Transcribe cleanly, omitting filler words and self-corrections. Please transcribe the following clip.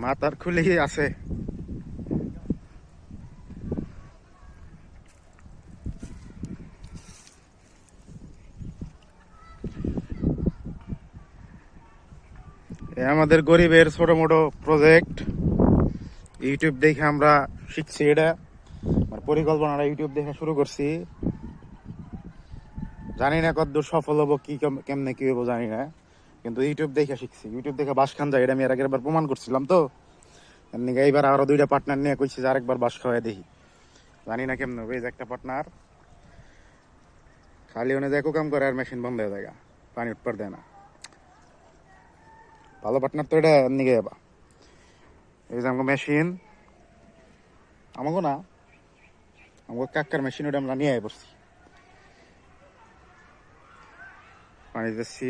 মাথার খুলেই আছে। আমাদের গরিবের ছোট মোটো প্রজেক্ট, ইউটিউব দেখে আমরা শিখছি। এটা আমার পরিকল্পনাটা ইউটিউব দেখে শুরু করছি। জানি না কতদূর সফল হবো, কি কেমনে কি হবো জানি না, কিন্তু ইউটিউব দেখে শিখছি। ইউটিউব দেখে বাস খান যায়, এটা আমি এর আগের বার প্রমাণ করছিলাম। তো এমনিকে এইবার আরো 2টা পার্টনার নিয়ে কইছি যে আরেকবার বাস খাওয়াই দেখি, জানি না কেমন হবে। এই যে একটা পার্টনার খালি ওনে দেখো কাম করে আর মেশিন বন্ধ হয়ে যায়, পানি উৎপার দেয় না। ভালো পার্টনার তো এটা নিয়ে যাবা। এই যে আমাকে মেশিন, আমাকে না, আমাকে কাকার মেশিন, ওটা আমরা নিয়ে পড়ছি, পানি দিচ্ছি।